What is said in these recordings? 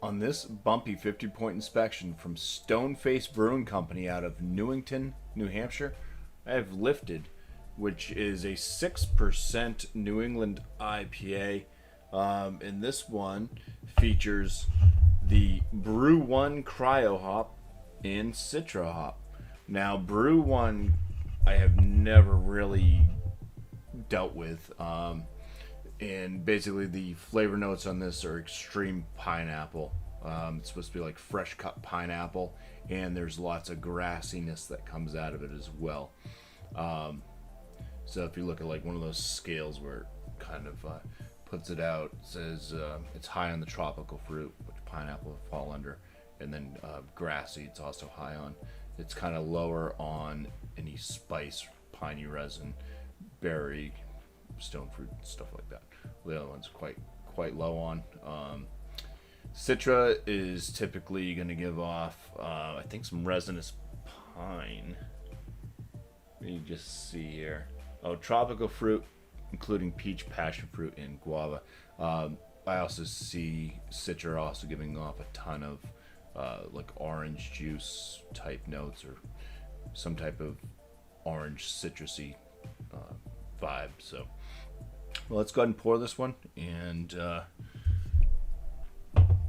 On this bumpy 50-point inspection from Stoneface Brewing Company out of Newington, New Hampshire, I have Lifted, which is a 6% New England IPA. And this one features the Brew One Cryo Hop and Citra Hop. Now, Brew One I have never really dealt with. And basically the flavor notes on this are extreme pineapple. It's supposed to be like fresh cut pineapple, and there's lots of grassiness that comes out of it as well. So if you look at like one of those scales where it kind of puts it out, it says it's high on the tropical fruit, which pineapple would fall under, and then grassy it's also high on. It's kind of lower on any spice, piney resin, berry, stone fruit, stuff like that. The other one's quite low on. Citra is typically going to give off, I think, some resinous pine. Let me just see here. Oh, tropical fruit, including peach, passion fruit, and guava. I also see Citra also giving off a ton of like orange juice type notes, or some type of orange citrusy vibe. So, well, let's go ahead and pour this one and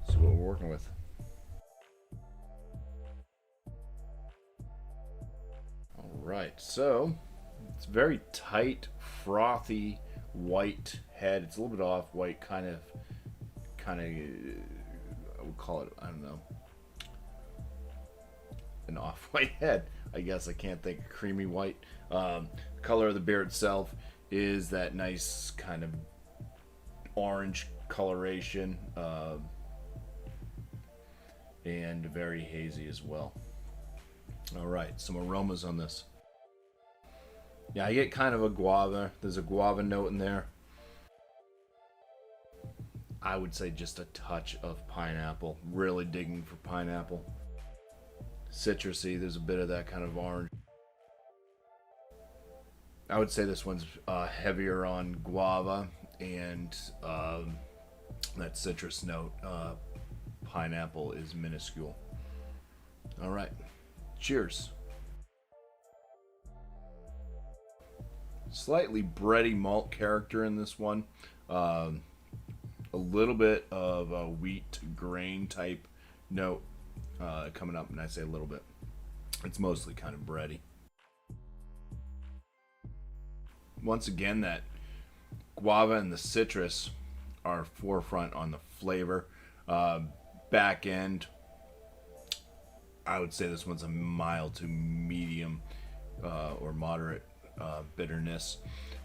see what we're working with. All right, so it's very tight, frothy, white head. It's a little bit off white, kind of. I would call it, I don't know, an off-white head. I guess I can't think of creamy white. Color of the beer itself is that nice kind of orange coloration, and very hazy as well. All right, some aromas on this. Yeah, I get kind of a guava. There's a guava note in there. I would say just a touch of pineapple. Really digging for pineapple. Citrusy, there's a bit of that kind of orange. I would say this one's heavier on guava, and that citrus note. Pineapple is minuscule. All right, cheers. Slightly bready malt character in this one. A little bit of a wheat grain type note coming up, and I say a little bit. It's mostly kind of bready. Once again, that guava and the citrus are forefront on the flavor. Back end, I would say this one's a mild to medium or moderate bitterness.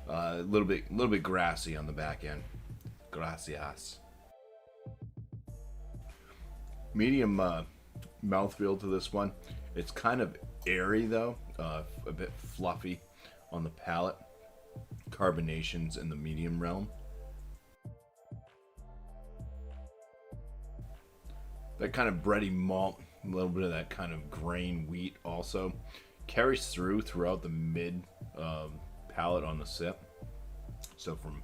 A little bit grassy on the back end. Gracias. Medium mouthfeel to this one. It's kind of airy though, a bit fluffy on the palate. Carbonations in the medium realm. That kind of bready malt, a little bit of that kind of grain wheat also carries throughout the mid palate on the sip. So from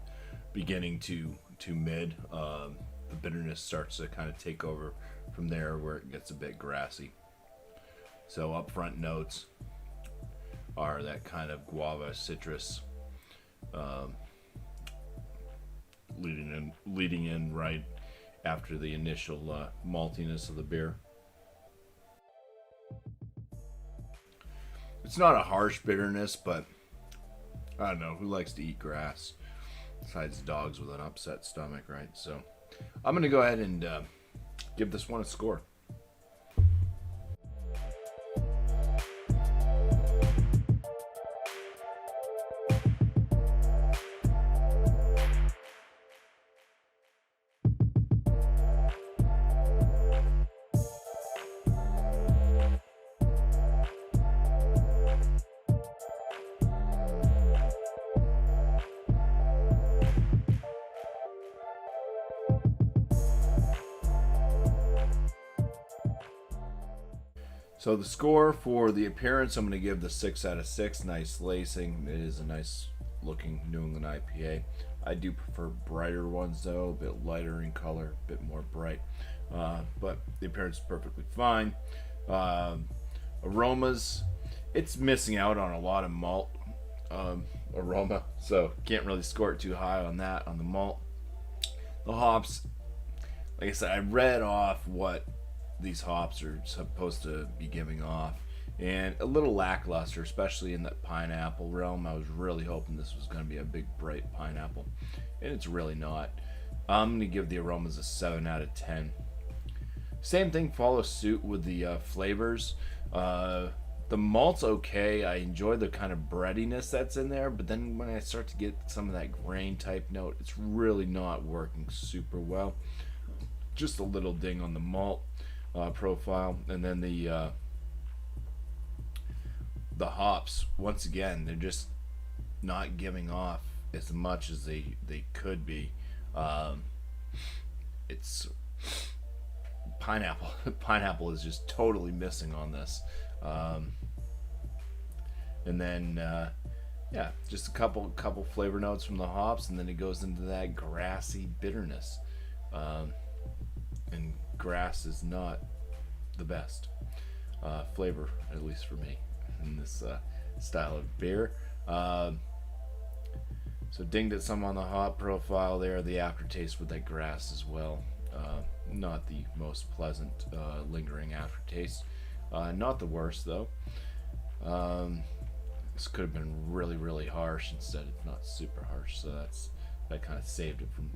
beginning to mid, the bitterness starts to kind of take over from there, where it gets a bit grassy. So upfront notes are that kind of guava citrus, leading in right after the initial maltiness of the beer. It's not a harsh bitterness, but I don't know, who likes to eat grass besides dogs with an upset stomach, right? So I'm gonna go ahead and give this one a score. So the score for the appearance, I'm going to give the 6 out of 6. Nice lacing. It is a nice looking New England IPA. I do prefer brighter ones though, a bit lighter in color, a bit more bright. But the appearance is perfectly fine. Aromas, it's missing out on a lot of malt aroma, so can't really score it too high on that, on the malt. The hops, like I said, I read off what these hops are supposed to be giving off, and a little lackluster, especially in that pineapple realm. I was really hoping this was going to be a big bright pineapple, and it's really not. I'm going to give the aromas a 7 out of 10. Same thing follows suit with the flavors. The malt's okay. I enjoy the kind of breadiness that's in there, but then when I start to get some of that grain type note, it's really not working super well. Just a little ding on the malt profile, and then the hops, once again, they're just not giving off as much as they could be. It's pineapple. Pineapple is just totally missing on this. And then yeah, just a couple flavor notes from the hops, and then it goes into that grassy bitterness. And grass is not the best flavor, at least for me, in this style of beer. So dinged it some on the hop profile there. The aftertaste with that grass as well. Not the most pleasant lingering aftertaste. Not the worst though. This could have been really harsh. Instead it's not super harsh, so that kind of saved it from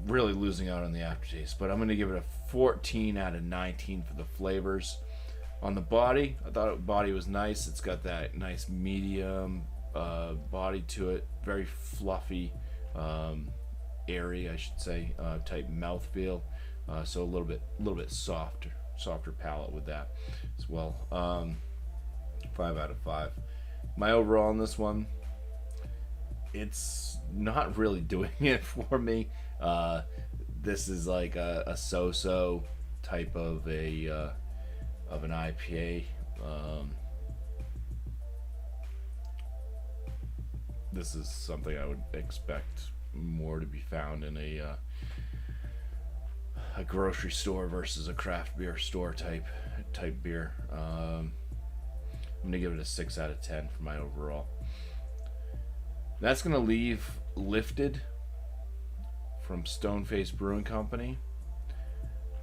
really losing out on the aftertaste. But I'm going to give it a 14 out of 19 for the flavors. On the body, I thought the body was nice. It's got that nice medium body to it, very fluffy, airy, I should say, type mouthfeel. So a little bit softer palate with that as well. 5 out of 5. My overall on this one, it's not really doing it for me. This is like a so-so type of an IPA. This is something I would expect more to be found in a grocery store versus a craft beer store type beer. I'm gonna give it a 6 out of 10 for my overall. That's gonna leave Lifted from Stoneface Brewing Company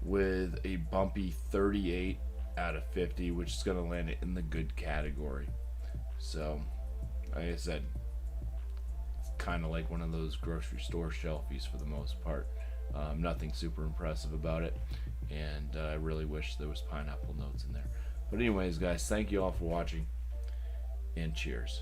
with a bumpy 38 out of 50, which is gonna land it in the good category. So, like I said, it's kind of like one of those grocery store shelfies for the most part. Nothing super impressive about it, and I really wish there was pineapple notes in there. But anyways, guys, thank you all for watching, and cheers.